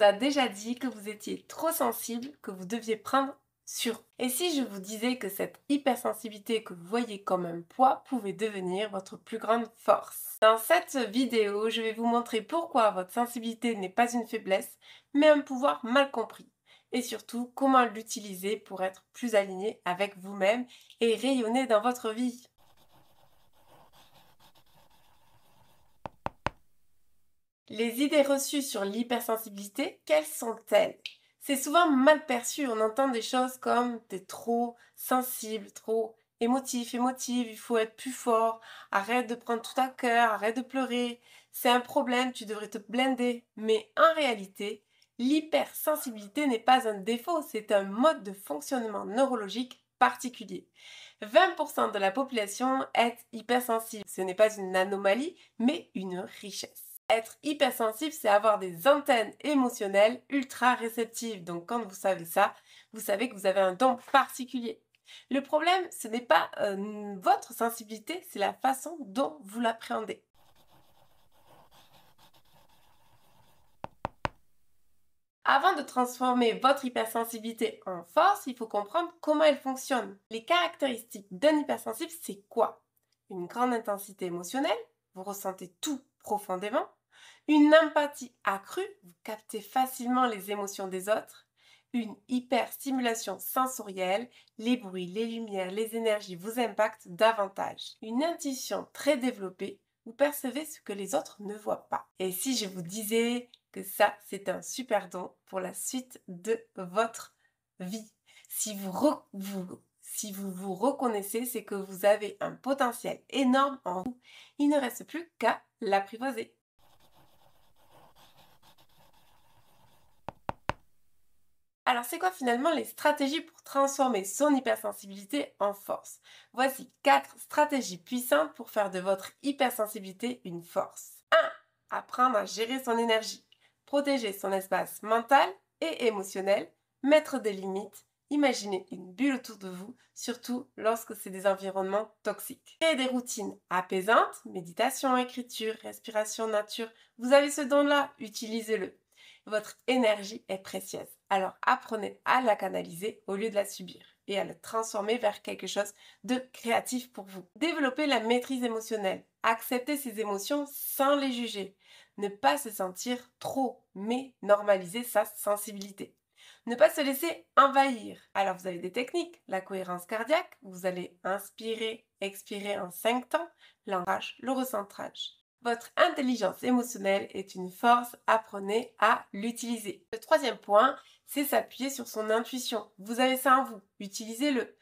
vous a déjà dit que vous étiez trop sensible, que vous deviez prendre sur vous. Et si je vous disais que cette hypersensibilité que vous voyez comme un poids pouvait devenir votre plus grande force? Dans cette vidéo, je vais vous montrer pourquoi votre sensibilité n'est pas une faiblesse, mais un pouvoir mal compris. Et surtout, comment l'utiliser pour être plus aligné avec vous-même et rayonner dans votre vie. Les idées reçues sur l'hypersensibilité, quelles sont-elles? C'est souvent mal perçu, on entend des choses comme t'es trop sensible, trop émotive, il faut être plus fort, arrête de prendre tout à cœur, arrête de pleurer, c'est un problème, tu devrais te blinder. Mais en réalité, l'hypersensibilité n'est pas un défaut, c'est un mode de fonctionnement neurologique particulier. 20% de la population est hypersensible. Ce n'est pas une anomalie, mais une richesse. Être hypersensible, c'est avoir des antennes émotionnelles ultra réceptives. Donc quand vous savez ça, vous savez que vous avez un don particulier. Le problème, ce n'est pas votre sensibilité, c'est la façon dont vous l'appréhendez. Avant de transformer votre hypersensibilité en force, il faut comprendre comment elle fonctionne. Les caractéristiques d'un hypersensible, c'est quoi? Une grande intensité émotionnelle, vous ressentez tout profondément. Une empathie accrue, vous captez facilement les émotions des autres. Une hyperstimulation sensorielle, les bruits, les lumières, les énergies vous impactent davantage. Une intuition très développée, vous percevez ce que les autres ne voient pas. Et si je vous disais que ça, c'est un super don pour la suite de votre vie. Si vous vous reconnaissez, c'est que vous avez un potentiel énorme en vous. Il ne reste plus qu'à l'apprivoiser. Alors, c'est quoi finalement les stratégies pour transformer son hypersensibilité en force? Voici 4 stratégies puissantes pour faire de votre hypersensibilité une force. 1. Apprendre à gérer son énergie. Protéger son espace mental et émotionnel. Mettre des limites. Imaginez une bulle autour de vous, surtout lorsque c'est des environnements toxiques. Créer des routines apaisantes, méditation, écriture, respiration, nature. Vous avez ce don-là, utilisez-le. Votre énergie est précieuse. Alors apprenez à la canaliser au lieu de la subir et à la transformer vers quelque chose de créatif pour vous. Développez la maîtrise émotionnelle. Acceptez ses émotions sans les juger. Ne pas se sentir trop, mais normaliser sa sensibilité. Ne pas se laisser envahir. Alors vous avez des techniques. La cohérence cardiaque, vous allez inspirer, expirer en 5 temps, l'ancrage, le recentrage. Votre intelligence émotionnelle est une force, apprenez à l'utiliser. Le troisième point, c'est s'appuyer sur son intuition. Vous avez ça en vous, utilisez-le.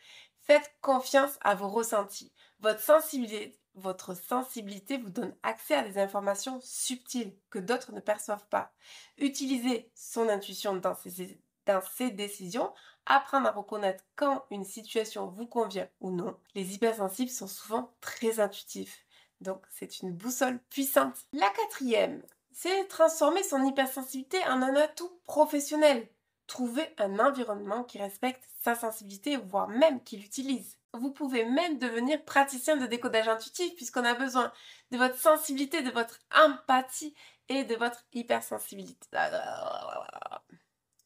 Faites confiance à vos ressentis. Votre sensibilité vous donne accès à des informations subtiles que d'autres ne perçoivent pas. Utilisez son intuition dans ses décisions, apprendre à reconnaître quand une situation vous convient ou non. Les hypersensibles sont souvent très intuitifs. Donc, c'est une boussole puissante. La quatrième, c'est transformer son hypersensibilité en un atout professionnel. Trouver un environnement qui respecte sa sensibilité, voire même qui l'utilise. Vous pouvez même devenir praticien de décodage intuitif puisqu'on a besoin de votre sensibilité, de votre empathie et de votre hypersensibilité.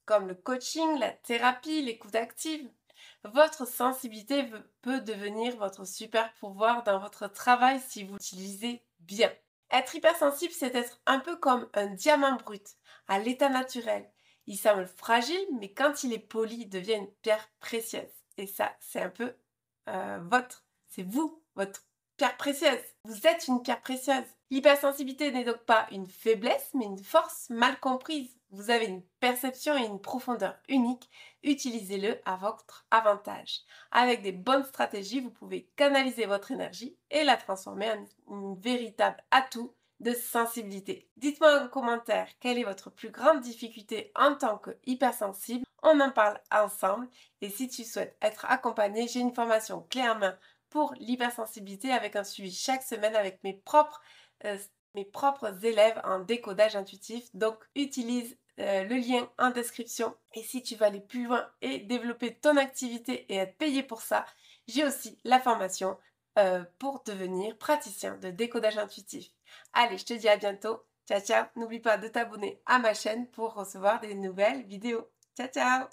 Comme le coaching, la thérapie, l'écoute active. Votre sensibilité peut devenir votre super pouvoir dans votre travail si vous l'utilisez bien. Être hypersensible, c'est être un peu comme un diamant brut, à l'état naturel. Il semble fragile, mais quand il est poli, il devient une pierre précieuse. Et ça, c'est un peu c'est vous, votre pierre précieuse. Vous êtes une pierre précieuse. L'hypersensibilité n'est donc pas une faiblesse, mais une force mal comprise. Vous avez une perception et une profondeur unique. Utilisez-le à votre avantage. Avec des bonnes stratégies, vous pouvez canaliser votre énergie et la transformer en un véritable atout de sensibilité. Dites-moi en commentaire quelle est votre plus grande difficulté en tant que hypersensible. On en parle ensemble. Et si tu souhaites être accompagné, j'ai une formation clé en main pour l'hypersensibilité avec un suivi chaque semaine avec mes propres élèves en décodage intuitif. Donc, utilise le lien en description. Et si tu veux aller plus loin et développer ton activité et être payé pour ça, j'ai aussi la formation pour devenir praticien de décodage intuitif. Allez, je te dis à bientôt. Ciao, ciao! N'oublie pas de t'abonner à ma chaîne pour recevoir des nouvelles vidéos. Ciao, ciao!